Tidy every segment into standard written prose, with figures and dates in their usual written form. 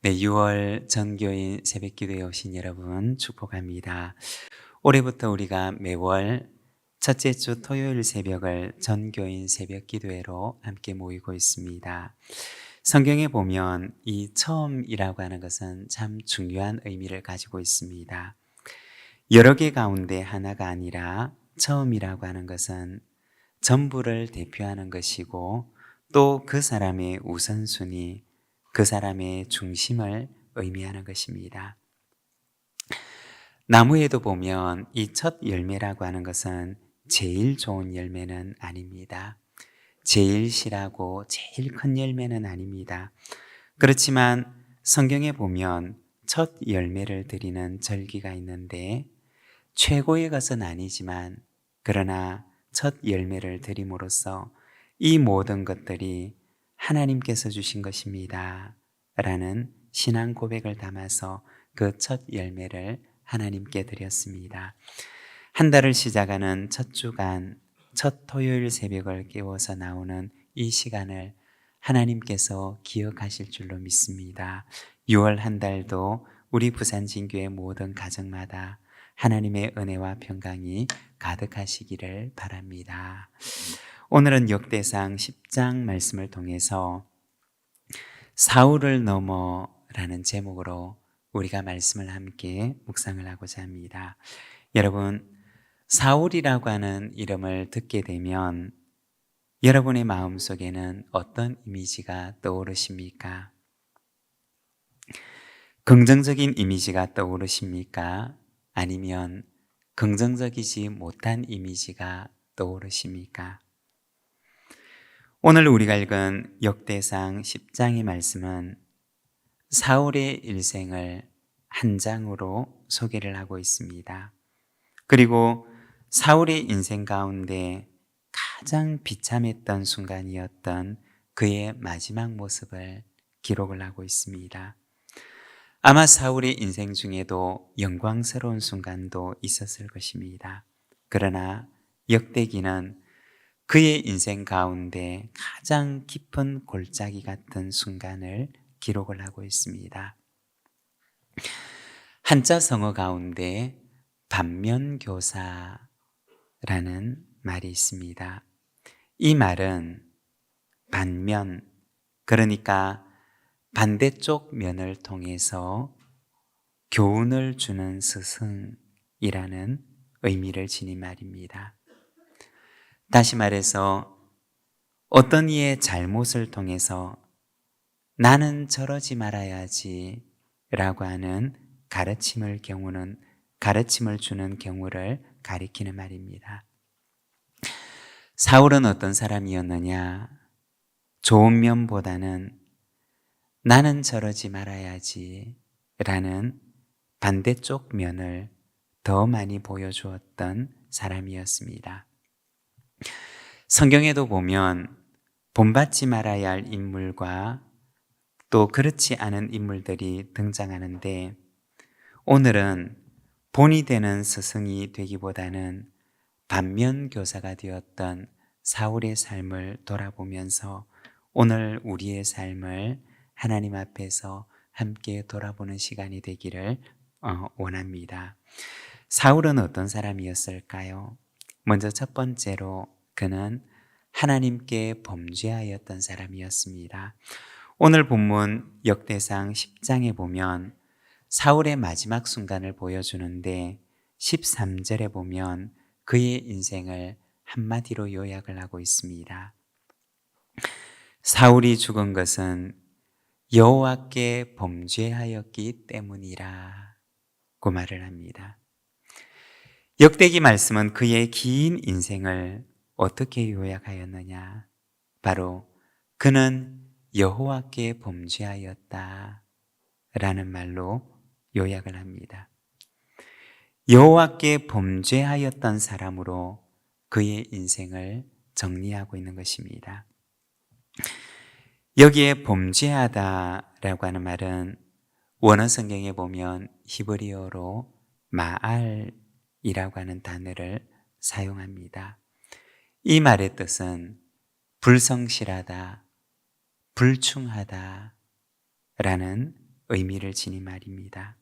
네, 6월 전교인 새벽기도에 오신 여러분 축복합니다. 올해부터 우리가 매월 첫째 주 토요일 새벽을 전교인 새벽기도회로 함께 모이고 있습니다. 성경에 보면 이 처음이라고 하는 것은 참 중요한 의미를 가지고 있습니다. 여러 개 가운데 하나가 아니라 처음이라고 하는 것은 전부를 대표하는 것이고 또 그 사람의 우선순위, 그 사람의 중심을 의미하는 것입니다. 나무에도 보면 이 첫 열매라고 하는 것은 제일 좋은 열매는 아닙니다. 제일 실하고 제일 큰 열매는 아닙니다. 그렇지만 성경에 보면 첫 열매를 드리는 절기가 있는데 최고의 것은 아니지만 그러나 첫 열매를 드림으로써 이 모든 것들이 하나님께서 주신 것입니다 라는 신앙 고백을 담아서 그 첫 열매를 하나님께 드렸습니다. 한 달을 시작하는 첫 주간, 첫 토요일 새벽을 깨워서 나오는 이 시간을 하나님께서 기억하실 줄로 믿습니다. 6월 한 달도 우리 부산진교의 모든 가정마다 하나님의 은혜와 평강이 가득하시기를 바랍니다. 오늘은 역대상 10장 말씀을 통해서 사울을 넘어라는 제목으로 우리가 말씀을 함께 묵상을 하고자 합니다. 여러분, 사울이라고 하는 이름을 듣게 되면 여러분의 마음속에는 어떤 이미지가 떠오르십니까? 긍정적인 이미지가 떠오르십니까? 아니면 긍정적이지 못한 이미지가 떠오르십니까? 오늘 우리가 읽은 역대상 10장의 말씀은 사울의 일생을 한 장으로 소개를 하고 있습니다. 그리고 사울의 인생 가운데 가장 비참했던 순간이었던 그의 마지막 모습을 기록을 하고 있습니다. 아마 사울의 인생 중에도 영광스러운 순간도 있었을 것입니다. 그러나 역대기는 그의 인생 가운데 가장 깊은 골짜기 같은 순간을 기록을 하고 있습니다. 한자 성어 가운데 반면교사라는 말이 있습니다. 이 말은 반면, 그러니까 반대쪽 면을 통해서 교훈을 주는 스승이라는 의미를 지닌 말입니다. 다시 말해서 어떤 이의 잘못을 통해서 나는 저러지 말아야지 라고 하는 가르침을 주는 경우를 가리키는 말입니다. 사울은 어떤 사람이었느냐? 좋은 면보다는 나는 저러지 말아야지 라는 반대쪽 면을 더 많이 보여주었던 사람이었습니다. 성경에도 보면 본받지 말아야 할 인물과 또 그렇지 않은 인물들이 등장하는데 오늘은 본이 되는 스승이 되기보다는 반면교사가 되었던 사울의 삶을 돌아보면서 오늘 우리의 삶을 하나님 앞에서 함께 돌아보는 시간이 되기를 원합니다. 사울은 어떤 사람이었을까요? 먼저 첫 번째로 그는 하나님께 범죄하였던 사람이었습니다. 오늘 본문 역대상 10장에 보면 사울의 마지막 순간을 보여주는데 13절에 보면 그의 인생을 한마디로 요약을 하고 있습니다. 사울이 죽은 것은 여호와께 범죄하였기 때문이라 고 말을 합니다. 역대기 말씀은 그의 긴 인생을 어떻게 요약하였느냐? 바로 그는 여호와께 범죄하였다 라는 말로 요약을 합니다. 여호와께 범죄하였던 사람으로 그의 인생을 정리하고 있는 것입니다. 여기에 범죄하다라고 하는 말은 원어 성경에 보면 히브리어로 마알이라고 하는 단어를 사용합니다. 이 말의 뜻은 불성실하다, 불충하다 라는 의미를 지닌 말입니다.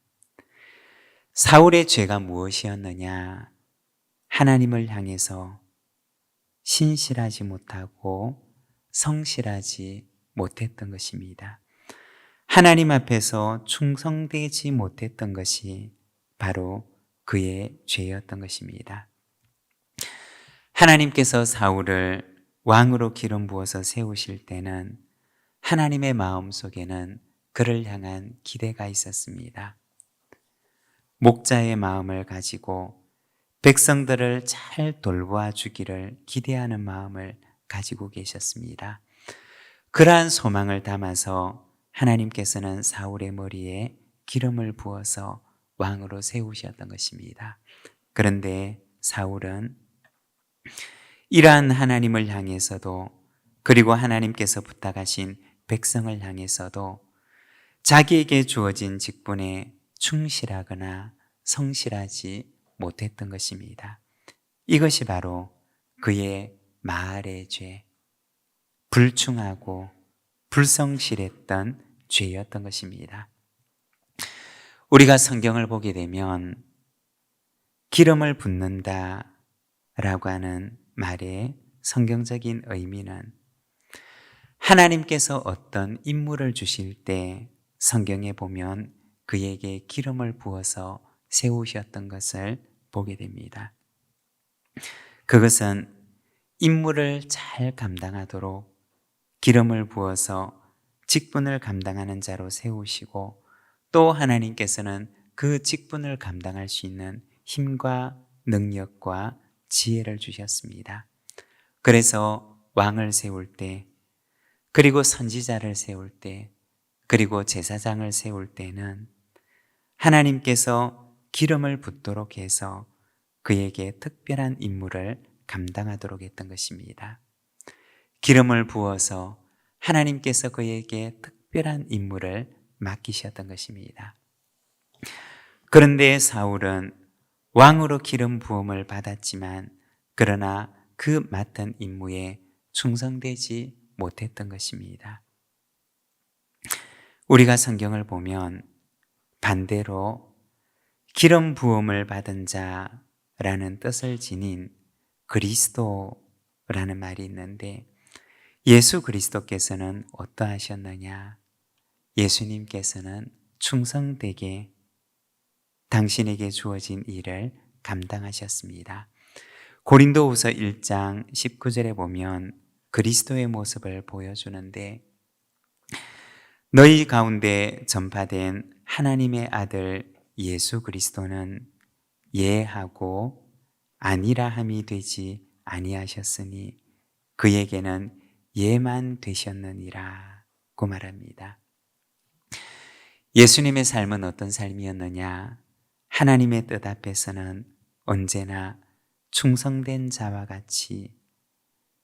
사울의 죄가 무엇이었느냐? 하나님을 향해서 신실하지 못하고 성실하지 못했던 것입니다. 하나님 앞에서 충성되지 못했던 것이 바로 그의 죄였던 것입니다. 하나님께서 사울을 왕으로 기름 부어서 세우실 때는 하나님의 마음속에는 그를 향한 기대가 있었습니다. 목자의 마음을 가지고 백성들을 잘 돌보아 주기를 기대하는 마음을 가지고 계셨습니다. 그러한 소망을 담아서 하나님께서는 사울의 머리에 기름을 부어서 왕으로 세우셨던 것입니다. 그런데 사울은 이러한 하나님을 향해서도, 그리고 하나님께서 부탁하신 백성을 향해서도 자기에게 주어진 직분에 충실하거나 성실하지 못했던 것입니다. 이것이 바로 그의 마을의 죄, 불충하고 불성실했던 죄였던 것입니다. 우리가 성경을 보게 되면 기름을 붓는다 라고 하는 말의 성경적인 의미는 하나님께서 어떤 임무를 주실 때 성경에 보면 그에게 기름을 부어서 세우셨던 것을 보게 됩니다. 그것은 임무를 잘 감당하도록 기름을 부어서 직분을 감당하는 자로 세우시고, 또 하나님께서는 그 직분을 감당할 수 있는 힘과 능력과 지혜를 주셨습니다. 그래서 왕을 세울 때, 그리고 선지자를 세울 때, 그리고 제사장을 세울 때는 하나님께서 기름을 붓도록 해서 그에게 특별한 임무를 감당하도록 했던 것입니다. 기름을 부어서 하나님께서 그에게 특별한 임무를 맡기셨던 것입니다. 그런데 사울은 왕으로 기름 부음을 받았지만 그러나 그 맡은 임무에 충성되지 못했던 것입니다. 우리가 성경을 보면 반대로 기름 부음을 받은 자라는 뜻을 지닌 그리스도라는 말이 있는데, 예수 그리스도께서는 어떠하셨느냐? 예수님께서는 충성되게 당신에게 주어진 일을 감당하셨습니다. 고린도후서 1장 19절에 보면 그리스도의 모습을 보여주는데, 너희 가운데 전파된 하나님의 아들 예수 그리스도는 예하고 아니라 함이 되지 아니하셨으니 그에게는 예만 되셨느니라 고 말합니다. 예수님의 삶은 어떤 삶이었느냐? 하나님의 뜻 앞에서는 언제나 충성된 자와 같이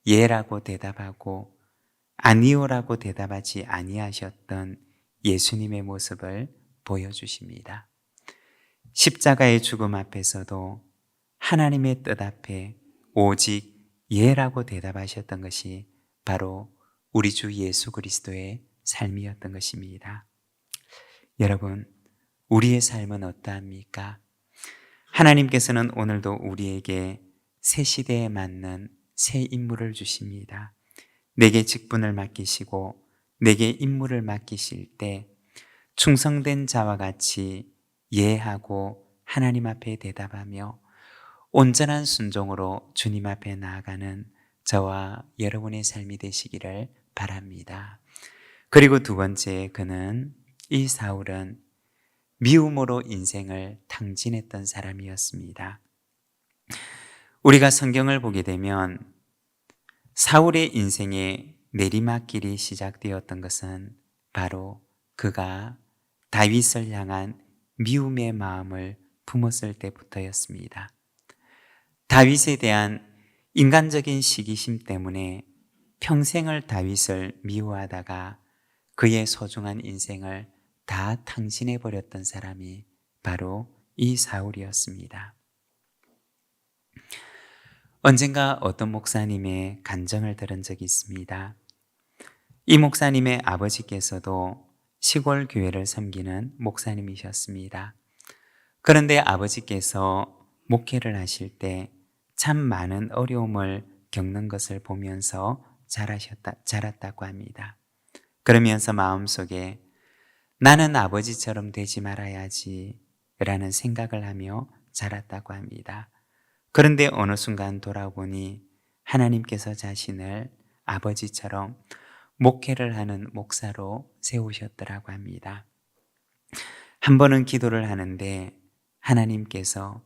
예라고 대답하고 아니오라고 대답하지 아니하셨던 예수님의 모습을 보여주십니다. 십자가의 죽음 앞에서도 하나님의 뜻 앞에 오직 예라고 대답하셨던 것이 바로 우리 주 예수 그리스도의 삶이었던 것입니다. 여러분, 우리의 삶은 어떠합니까? 하나님께서는 오늘도 우리에게 새 시대에 맞는 새 임무를 주십니다. 내게 직분을 맡기시고 내게 임무를 맡기실 때 충성된 자와 같이 예하고 하나님 앞에 대답하며 온전한 순종으로 주님 앞에 나아가는 저와 여러분의 삶이 되시기를 바랍니다. 그리고 두 번째, 이 사울은 미움으로 인생을 탕진했던 사람이었습니다. 우리가 성경을 보게 되면 사울의 인생의 내리막길이 시작되었던 것은 바로 그가 다윗을 향한 미움의 마음을 품었을 때부터였습니다. 다윗에 대한 인간적인 시기심 때문에 평생을 다윗을 미워하다가 그의 소중한 인생을 다 탕진해버렸던 사람이 바로 이 사울이었습니다. 언젠가 어떤 목사님의 간증을 들은 적이 있습니다. 이 목사님의 아버지께서도 시골 교회를 섬기는 목사님이셨습니다. 그런데 아버지께서 목회를 하실 때 참 많은 어려움을 겪는 것을 보면서 자랐다고 합니다. 그러면서 마음속에 나는 아버지처럼 되지 말아야지 라는 생각을 하며 자랐다고 합니다. 그런데 어느 순간 돌아보니 하나님께서 자신을 아버지처럼 목회를 하는 목사로 세우셨더라고 합니다. 한 번은 기도를 하는데 하나님께서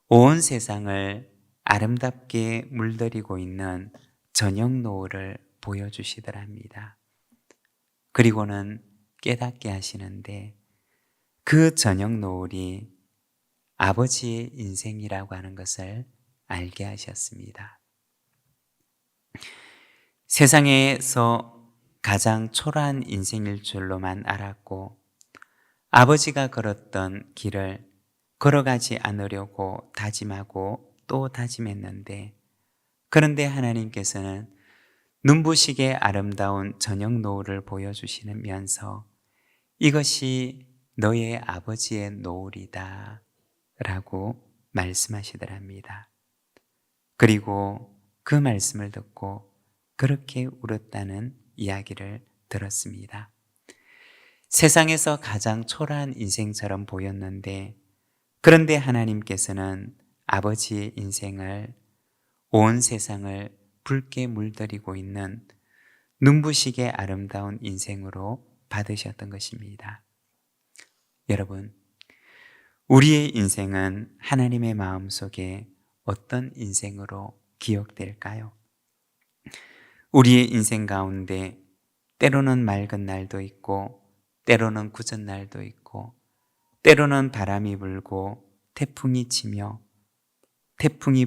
온 세상을 아름답게 물들이고 있는 저녁 노을을 보여주시더랍니다. 그리고는 깨닫게 하시는데 그 저녁 노을이 아버지의 인생이라고 하는 것을 알게 하셨습니다. 세상에서 가장 초라한 인생일 줄로만 알았고 아버지가 걸었던 길을 걸어가지 않으려고 다짐하고 또 다짐했는데 그런데 하나님께서는 눈부시게 아름다운 저녁 노을을 보여주시면서 이것이 너의 아버지의 노을이다 라고 말씀하시더랍니다. 그리고 그 말씀을 듣고 그렇게 울었다는 이야기를 들었습니다. 세상에서 가장 초라한 인생처럼 보였는데 그런데 하나님께서는 아버지의 인생을 온 세상을 붉게 물들이고 있는 눈부시게 아름다운 인생으로 받으셨던 것입니다. 여러분, 우리의 인생은 하나님의 마음속에 어떤 인생으로 기억될까요? 우리의 인생 가운데 때로는 맑은 날도 있고 때로는 굳은 날도 있고 때로는 바람이 불고 태풍이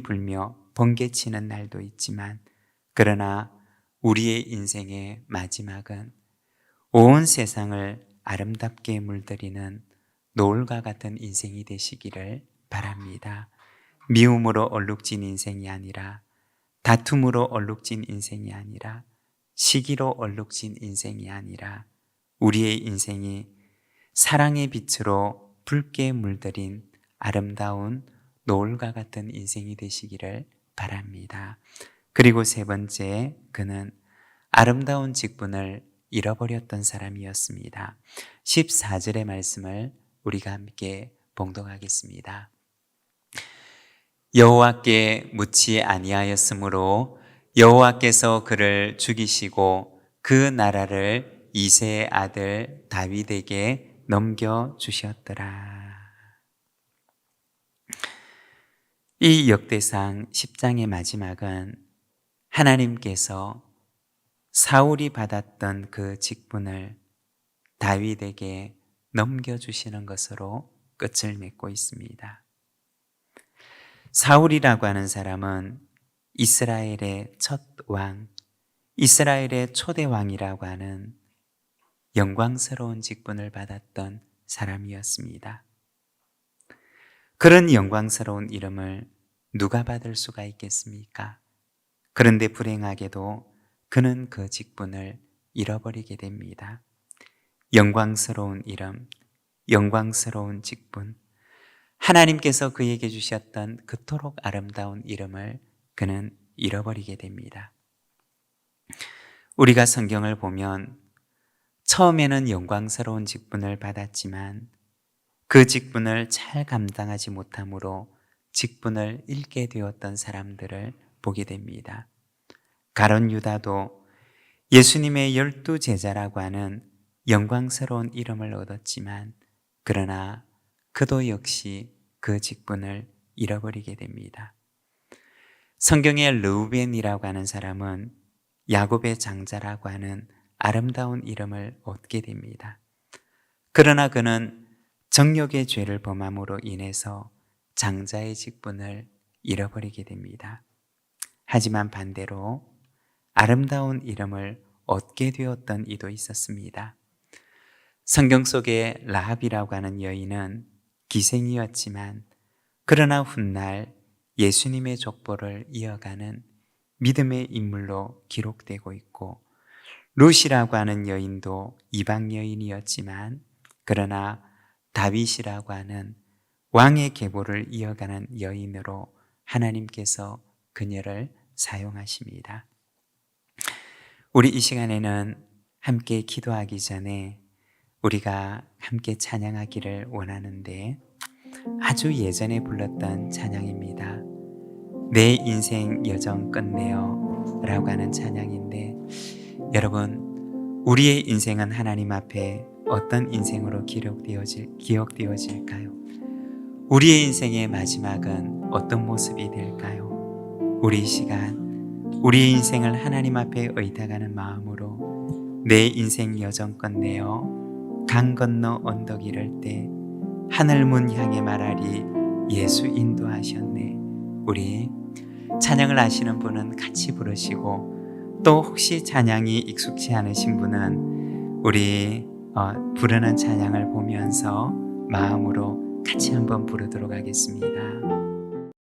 불며 번개치는 날도 있지만 그러나 우리의 인생의 마지막은 온 세상을 아름답게 물들이는 노을과 같은 인생이 되시기를 바랍니다. 미움으로 얼룩진 인생이 아니라 다툼으로 얼룩진 인생이 아니라 시기로 얼룩진 인생이 아니라 우리의 인생이 사랑의 빛으로 붉게 물들인 아름다운 노을과 같은 인생이 되시기를 바랍니다. 그리고 세 번째, 그는 아름다운 직분을 잃어버렸던 사람이었습니다. 14절의 말씀을 우리가 함께 봉독하겠습니다. 여호와께 묻지 아니하였으므로 여호와께서 그를 죽이시고 그 나라를 이새의 아들 다윗에게 넘겨주셨더라. 이 역대상 10장의 마지막은 하나님께서 사울이 받았던 그 직분을 다윗에게 넘겨주시는 것으로 끝을 맺고 있습니다. 사울이라고 하는 사람은 이스라엘의 첫 왕, 이스라엘의 초대 왕이라고 하는 영광스러운 직분을 받았던 사람이었습니다. 그런 영광스러운 이름을 누가 받을 수가 있겠습니까? 그런데 불행하게도 그는 그 직분을 잃어버리게 됩니다. 영광스러운 이름, 영광스러운 직분, 하나님께서 그에게 주셨던 그토록 아름다운 이름을 그는 잃어버리게 됩니다. 우리가 성경을 보면 처음에는 영광스러운 직분을 받았지만 그 직분을 잘 감당하지 못함으로 직분을 잃게 되었던 사람들을 보게 됩니다. 가룟 유다도 예수님의 12 제자라고 하는 영광스러운 이름을 얻었지만 그러나 그도 역시 그 직분을 잃어버리게 됩니다. 성경의 르우벤이라고 하는 사람은 야곱의 장자라고 하는 아름다운 이름을 얻게 됩니다. 그러나 그는 정욕의 죄를 범함으로 인해서 장자의 직분을 잃어버리게 됩니다. 하지만 반대로 아름다운 이름을 얻게 되었던 이도 있었습니다. 성경 속에 라합이라고 하는 여인은 기생이었지만 그러나 훗날 예수님의 족보를 이어가는 믿음의 인물로 기록되고 있고 룻이라고 하는 여인도 이방 여인이었지만 그러나 다윗이라고 하는 왕의 계보를 이어가는 여인으로 하나님께서 그녀를 사용하십니다. 우리 이 시간에는 함께 기도하기 전에 우리가 함께 찬양하기를 원하는데 아주 예전에 불렀던 찬양입니다. 내 인생 여정 끝내요 라고 하는 찬양인데 여러분, 우리의 인생은 하나님 앞에 어떤 인생으로 기억되어질까요? 우리의 인생의 마지막은 어떤 모습이 될까요? 우리 이 시간 우리의 인생을 하나님 앞에 의탁하는 마음으로 내 인생 여정 끝내어 강 건너 언덕 이를 때 하늘문 향해 말하리 예수 인도하셨네. 우리 찬양을 아시는 분은 같이 부르시고 또 혹시 찬양이 익숙치 않으신 분은 우리 부르는 찬양을 보면서 마음으로 같이 한번 부르도록 하겠습니다.